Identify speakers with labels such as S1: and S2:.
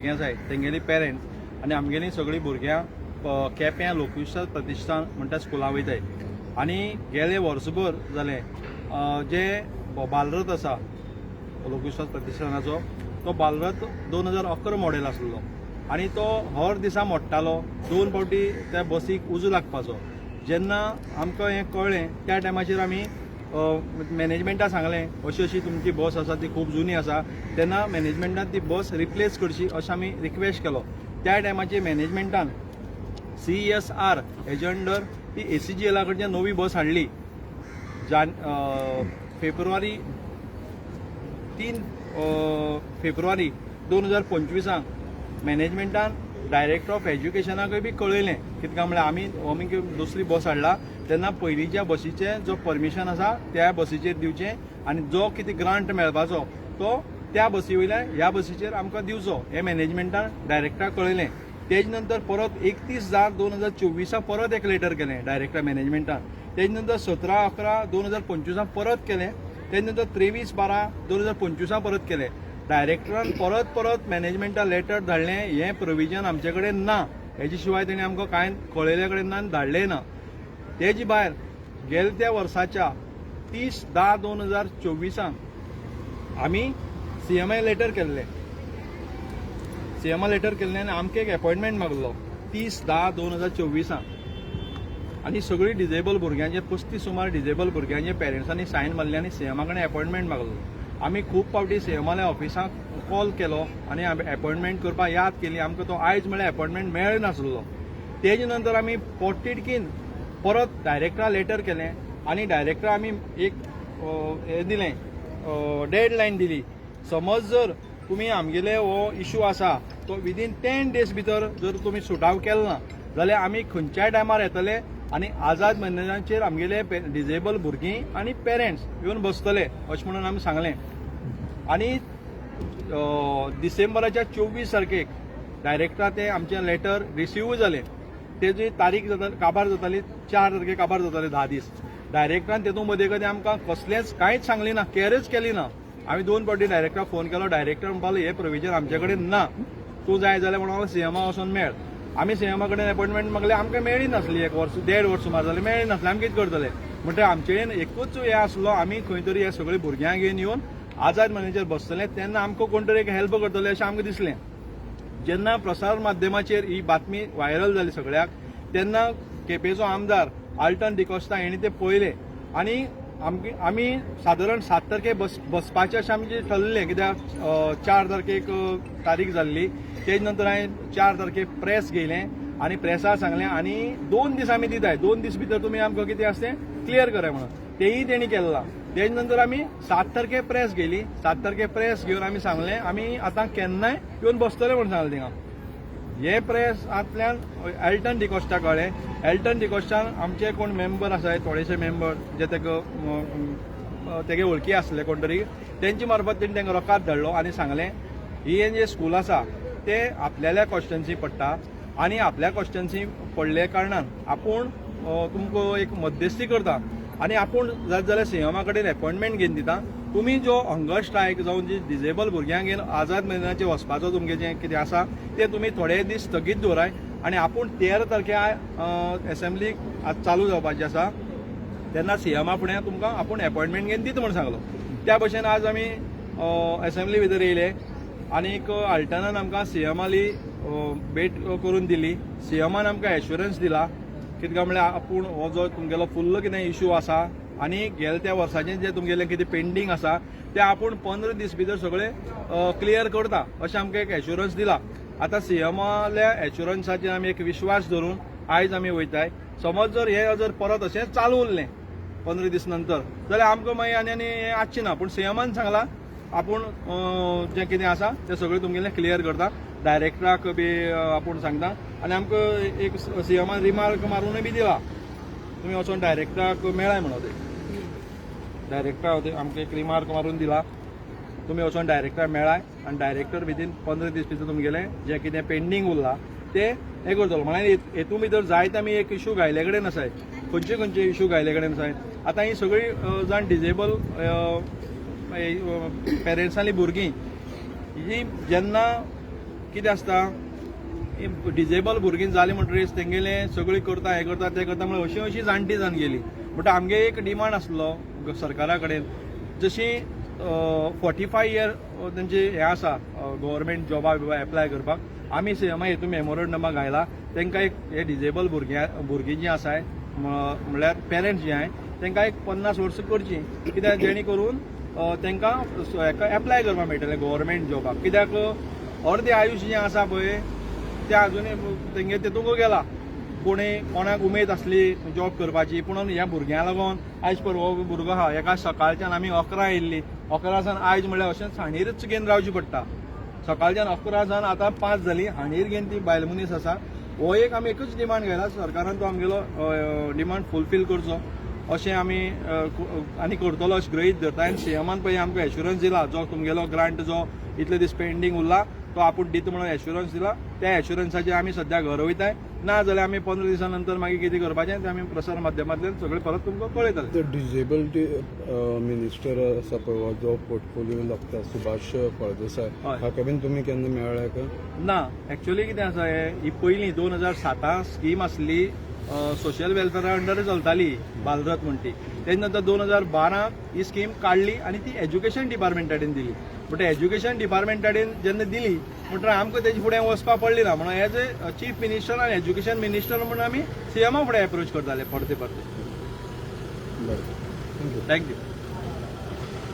S1: भुरग्यां जाय तेंगेली पेरेंट्स आनी आमगेली सगळीं भुरग्यां केप्यां लोकविश्वास प्रतिश्ठान म्हणटा स्कुलां वयताय आनी गेले वर्सभर जाले जे बालरथ आसा लोकविश्वास प्रतिश्ठानाचो तो बालरथ 2011 मॉडेल आसलो आनी तो हर दिसा मोडटालो 2 फावटी त्या बसीक उजो लागपाचो। जेन्ना आमकां हें कळ्ळें त्या टायमाचेर आमी मॅनेजमेंटाक सांगलें अशी अशी तुमची बस आसा ती खूब जुनी आसा, तेन्ना मॅनेजमेंटान ती बस रिप्लेस करची अशें आमी रिक्वेस्ट केलो। त्या टायमाचेर मॅनेजमेंटान CESR हेजे अंडर ती ACGL कडच्यान नवी बस हाडली। फेब्रुवारी 3 फेब्रुवारी 2025 मॅनेजमेंटान डायरेक्टर ऑफ एज्युकेशनाकय बी कळयलें, कित्याक म्हळ्यार आमी दुसरी बस हाडला तेन्ना पयलींच्या बसीचें जो परमिशन आसा त्या बसीचेर दिवचें आनी जो कितें ग्रांट मेळपाचो तो त्या बसी वयल्यान ह्या बसीचेर आमकां दिवचो हें मॅनेजमेंटान डायरेक्टराक कळयलें। तेजे नंतर परत 31/10/2024 परत एक लेटर केलें डायरेक्टर मॅनेजमेंटान। तेजे नंतर 17/11/2025 परत केलें। तेजे नंतर 23/12/2025 परत केलें। डायरेक्टरान परत मॅनेजमेंटाक लेटर धाडलें हें प्रोविजन आमचे कडेन ना, हेजे शिवाय तेणें आमकां कांय कळयले कडेन ना धाडलें ना। तेजे भायर गेल्या त्या वर्साच्या 30/10/2024 आमी CMA लेटर केल्लें आनी आमकां एक अपॉयंटमेंट मागलो 30/10/2024 आनी सगळीं डिजेबल भुरग्यांचे 35 सुमार डिजेबल भुरग्यांचे पेरेंट्सांनी सायन मारली आनी CMA कडेन अपॉयंटमेंट मागलो। आमी खूब फावटी CMA ऑफिसाक कॉल केलो आनी अपॉयंटमेंट करपाक याद केली, आमकां तो आयज म्हळ्यार अपॉयंटमेंट मेळ्ळो नासलो। तेजे नंतर आमी पोटतिडकीन परत डायरेक्टरा लेटर केलें आनी डायरेक्टरा आमी एक हें दिलें डेडलायन दिली, समज जर तुमी आमगेले हो इशू आसा तो विदीन 10 days भितर जर तुमी सुट आउट केलो ना जाल्यार आमी खंयच्याय टायमार येतले आनी आझाद मैदानाचेर आमगेले डिजेबल भुरगीं आनी पेरेंट्स येवन बसतले अशें म्हणून आमी सांगलें। आनी डिसेंबराच्या 24 तारखेक डायरेक्टरा तें आमचें लेटर रिसीव जालें। तेजी तारीख काबार जाताली 4 तारखेक काबार जाताली 10 दीस। डायरेक्टरान तेतून मदीं कधी आमकां कसलेंच कांयच सांगली ना, केअरच केली ना। आमी 2 फावटी डायरेक्टराक फोन केलो, डायरेक्टर म्हणपालो हे प्रोविजन आमचे कडेन ना, तूं जाय जाल्यार म्हणून CMA वचून मेळ। आमी CMA कडेन अपॉयंटमेंट मागले, आमकां मेळ्ळी नासली, 1 वर्स 1.5 वर्स सुमार जालें मेळ्ळी नासली। आमी कितें करतले म्हणटकीर आमचे कडेन एकूच हें आसलो, आमी खंय तरी हे सगळीं भुरग्यांक घेवन येवन आझाद मैदानाचेर बसतले तेन्ना आमकां कोण तरी एक हेल्प करतले अशें आमकां दिसलें। जेन्ना प्रसार माध्यमाचेर ही बातमी व्हायरल जाली सगळ्याक तेन्ना केपेंचो आमदार आल्टन डिकोस्टा हेणी तें पळयलें आनी आमी सादारण 7 तारखेक बसपाचें अशें आमचें ठरलें, कित्याक 4 तारखेक तारीख जाल्ली। तेजे नंतर हांवें 4 तारखेक प्रेस घेयलें आनी प्रेसाक सांगलें आनी 2 दीस आमी दिताय, 2 दीस भितर तुमी आमकां कितें आसा तें क्लियर कराय म्हणून, तेंय तेणी केलां। तेजे नंतर आमी 7 तारखेक प्रेस घेयली। 7 तारखेक प्रेस घेवन आमी सांगलें आमी आतां केन्नाय येवन बसतले म्हणून सांगलें थिंगा। हे प्रेसांतल्यान एल्टन डिकोस्टा कळ्ळें। एल्टन डिकोस्टान आमचे कोण मेंबर आसाय थोडेशे मेंबर जे तेगे वळखी आसले कोण तरी, तेंचे मार्फत तेणी तांकां रोखात धाडलो आनी सांगलें ही जे स्कूल आसा ते आपल्याल्या कॉन्स्टिट्युएन्सी पडटा आनी आपल्या कॉन्स्टिट्युएन्सी पडले कारणान आपूण तुमकां एक मध्यस्थी करता आनी आपूण जाय जाल्यार CMA कडेन अपॉयंटमेंट घेवन दिता। तुमी जो हंगर स्ट्रायक जावन जी डिजेबल भुरग्यांक घेवन आझाद मैदानाचेर वचपाचो तुमचें जें कितें आसा तें तुमी थोडे दीस स्थगीत दवराय आनी आपूण 13 तारखेक असेंब्ली चालू जावपाची आसा तेन्ना CMA फुड्यान तुमकां आपूण अपॉयंटमेंट घेवन दिता म्हणून सांगलो। त्या भशेन आज आमी असेंब्ली भितर येयले आनीक आल्टनान आमकां CMAली भेट करून दिली। CMAन आमकां एश्युरन्स दिला, कित्याक म्हळ्यार आपूण हो जो तुमगेलो फुल्ल कितें इशू आसा आनी गेल्या त्या वर्साचें जें तुमगेलें कितें पेंडींग आसा तें आपूण 15 दीस भितर सगळें क्लियर करता अशें आमकां एक एश्युरन्स दिला। आतां CMAल्या एश्युरन्साचेर आमी एक विश्वास धरून आयज आमी वयताय। समज जर हे परत अशें चालू उरलें 15 दीस नंतर जाल्यार आमकां मागीर आनी हें आसचें ना, पूण CMAन सांगलां आपूण जें कितें आसा तें सगळें तुमगेलें क्लियर करता। डायरेक्टराक बी आपूण सांगता आनी आमकां एक CMAन रिमार्क मारूनय बी दिला तुमी वचोन डायरेक्टराक मेळाय म्हणून। डायरेक्टराक आमकां एक रिमार्क मारून दिला तुमी वचोन डायरेक्टराक मेळाय आनी डायरेक्टर विदीन 15 दीस भितर तुमगेलें जें कितें पेंडींग उरलां तें हें करतलो। म्हळ्यार हेतून भितर जायते आमी एक इशू घायले कडेन आसाय, खंयचे इशू घायले कडेन आसाय। आतां ही सगळीं जाण डिजेबल पेरेंट्सांतली भुरगीं ही जेन्ना कितें आसता डिजेबल भुरगीं जाली म्हणटरीच तेंगेले सगळी करता हे करता ते करता म्हणून अशी अशी जाणटी जावन गेली. बट आमगे एक डिमांड आसलो सरकारा कडेन जशी 45 इयर तेंचे हे आसा गव्हर्मेंट जॉबा बिबा एप्लाय करपाक आमी सीएमा हेतून मेमोरंडमाक घायला तांकां एक हे डिजेबल भुरगीं जीं आसाय म्हणल्यार पेरंट्स जे आहाय तांकां एक 50 वर्सां करची कित्याक जेणे करून तांकां हेका एप्लाय करपाक मेळटलें गव्हर्मेंट जॉबाक. कित्याक अर्दें आयुश्य जें आसा पळय ते अजुनूय तेंगे तेतूंक गेला. कोणाक उमेद आसली जॉब करपाची पूण ह्या भुरग्यांक लागून आयज पळय हो भुरगो आहा हेका सकाळच्यान आमी 11 येयल्ली 11 सावन आयज म्हणल्यार अशें हांडीरच घेवन रावची पडटा. सकाळच्यान 11 सावन आतां 5 जाली हांडीर घेवन ती बायल मनीस आसा. हो एक आमी एकच डिमांड घायला सरकारान तो आमगेलो डिमांड फुलफील करचो अशें आमी आनी करतलो अशें गृहीत धरता. आनी सीएमान पळय आमकां एश्युरन्स दिला जो तुमगेलो ग्रांट जो इतले दीस पेंडींग उरला तो आपूण दिता म्हणून एश्युरन्स दिला. त्या एश्युरन्साचेर आमी सध्या घर वयताय. ना जाल्यार आमी 15 दिसां नंतर मागीर कितें करपाचें तें आमी प्रसार माध्यमांतल्यान सगळें परत तुमकां कळयतले.
S2: डिजेबिलिटी मिनिस्टर आसा पळय हो जो पोर्टफोलिओ लागता सुभाष फळदेसाय हाका बीन तुमी केन्ना मेळ्ळ्या का?
S1: ना एक्चुअली कितें आसा ही पयलीं 2007 स्कीम आसली सोशल वेलफेअरा अंडर चलताली बालरथ म्हणटी. तेजे नंतर 2012 ही स्कीम काडली आनी ती एज्युकेशन डिपार्टमेंटाडेन दिली. बट एज्युकेशन डिपार्टमेंटाडेन जेन्ना दिली म्हणटकीर आमकां तेजे फुडें वचपाक पडली ना म्हणून एज ए चीफ मिनिस्टर आनी एज्युकेशन मिनिस्टर म्हणून आमी सीएमा फुडें एप्रोच करताले परते.
S2: बरें, थँक्यू.
S1: थँक्यू.